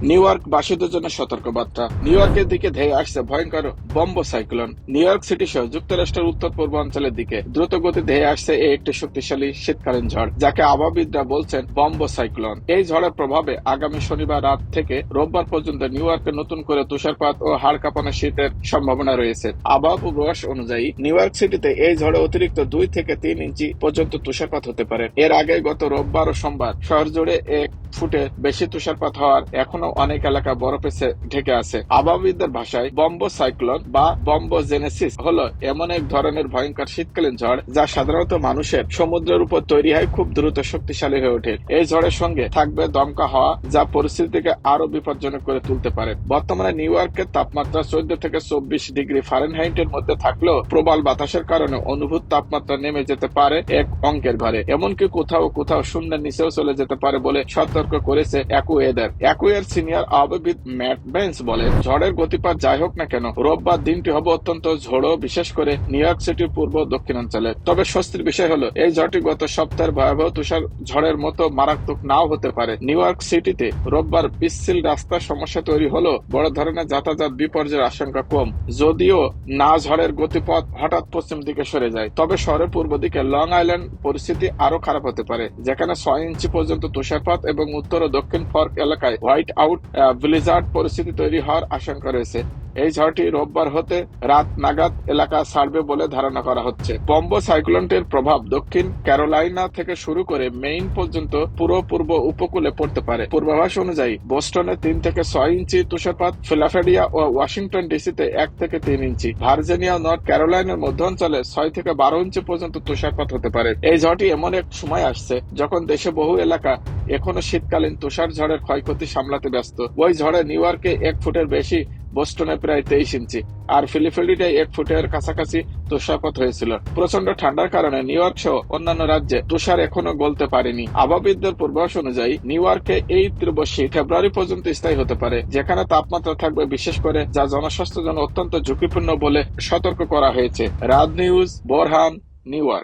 New York বাসীদের জন্য সতর্কবার্তা। নিউ ইয়র্কের দিকে ধেয়ে আসছে ভয়ঙ্কর bomb cyclone. New York city সহ যুক্তরাষ্ট্রের উত্তর পূর্বাঞ্চলের দিকে দ্রুত গতি ধেয়ে আসছে এই একটি শক্তিশালী শীতকালীন ঝড়, যাকে আবহাওয়াবিদরা বলছেন বম্ব সাইক্লোন। এই ঝড়ের প্রভাবে আগামী শনিবার রাত থেকে রোববার পর্যন্ত নিউ ইয়র্কে নতুন করে তুষারপাত ও হাড় কাঁপানো শীতের সম্ভাবনা রয়েছে। আবহাওয়া পূর্বাভাস অনুযায়ী নিউ ইয়র্ক সিটিতে এই ঝড়ে অতিরিক্ত 2 থেকে 3 ইঞ্চি পর্যন্ত তুষারপাত হতে পারে। এর আগে গত রোববার ও সোমবার শহর জুড়ে 1 ফুটের বেশি তুষারপাত হওয়ার এখনো অনেক এলাকা বরফে ঢেকে আছে। আবহাওয়াবিদদের ভাষায় বম্ব সাইক্লোন বা বম্ব জেনেসিস হলো এমন এক ধরনের ভয়ঙ্কর শীতকালীন ঝড় যা সাধারণত মানুষের সমুদ্রের উপর তৈরি হয় খুব দ্রুত শক্তিশালী হয়ে ওঠে। এই ঝড়ের সঙ্গে থাকবে দমকা হাওয়া, যা পরিস্থিতিকে আরো বিপজ্জনক করে তুলতে পারে। বর্তমানে নিউ ইয়র্কের তাপমাত্রা 14 থেকে 24 ডিগ্রি ফারেনহাইটের মধ্যে থাকলেও প্রবল বাতাসের কারণে অনুভূত তাপমাত্রা নেমে যেতে পারে এক অঙ্কের ঘরে, এমনকি কোথাও কোথাও শূন্যের নিচেও চলে যেতে পারে বলে সতর্ক করেছে অ্যাকুওয়েদার। অ্যাকুওয়ের সিনিয়র আবহাওয়াবিদ ম্যাট বেন্স বলেন, ঝড়ের গতিপথ যাই হোক না কেন, রোববার দিনটি হবে অত্যন্ত ঝোড়ো, বিশেষ করে নিউ ইয়র্ক সিটির পূর্ব দক্ষিণাঞ্চলে। তবে স্বস্তির বিষয় হলো এই ঝড়টি গত সপ্তাহের ভয়াবহ তুষার ঝড়ের মতো মারাত্মক নাও হতে পারে। নিউ ইয়র্ক সিটিতে রোববার পিচ্ছিল রাস্তার সমস্যা তৈরি হলো বড় ধরনের যাতায়াত বিপর্যয়ের আশঙ্কা কম, যদিও না ঝড়ের গতিপথ হঠাৎ পশ্চিম দিকে সরে যায়। তবে শহরের পূর্ব দিকে লং আইল্যান্ড পরিস্থিতি আরো খারাপ হতে পারে, যেখানে 6 ইঞ্চি পর্যন্ত তুষারপাত এবং উত্তর ও দক্ষিণ ফর্ক এলাকায় হোয়াইট আউট ব্লিজার্ড পরিস্থিতি তৈরি হওয়ার আশঙ্কা রয়েছে। এই ঝড়টি রোববার হতে রাত নাগাদ এলাকা ছাড়বে বলে ধারণা করা হচ্ছে। বম্ব সাইক্লোনটির প্রভাব দক্ষিণ ক্যারোলাইনা থেকে শুরু করে মেইন পর্যন্ত পুরো পূর্ব উপকূলে পড়তে পারে। পূর্বাভাস অনুযায়ী বোস্টনে 3 থেকে 6 ইঞ্চি তুষারপাত, ফিলাডেলফিয়া ও ওয়াশিংটন ডিসিতে 1 থেকে 3 ইঞ্চি, ভার্জিনিয়া ও নর্থ ক্যারোলাইনার মধ্যাঞ্চলে 6 থেকে 12 ইঞ্চি পর্যন্ত তুষারপাত হতে পারে। এই ঝড়টি এমন এক সময় আসছে যখন দেশে বহু এলাকা এখনো শীতকালীন তুষার ঝড়ের ক্ষয়ক্ষতি সামলাতে ব্যস্ত। ওই ঝড়ে নিউ ইয়র্কে 1 ফুটের বেশি, বোস্টনে প্রায় 23 ইঞ্চি আর ফিলাডেলফিয়ায় 1 ফুটের কাছাকাছি তুষারপাত হয়েছিল। প্রচন্ড ঠান্ডার কারণে নিউ ইয়র্ক সহ অন্যান্য রাজ্যে তুষার এখনো গলতে পারেনি। আবহাওয়াবিদদের পূর্বাভাস অনুযায়ী নিউ ইয়র্কে এই তীব্র শীত ফেব্রুয়ারি পর্যন্ত স্থায়ী হতে পারে, যেখানে তাপমাত্রা থাকবে বিশেষ করে, যা জনস্বাস্থ্যের জন্য অত্যন্ত ঝুঁকিপূর্ণ বলে সতর্ক করা হয়েছে। রাত নিউজ, বোরহান, নিউ ইয়র্ক।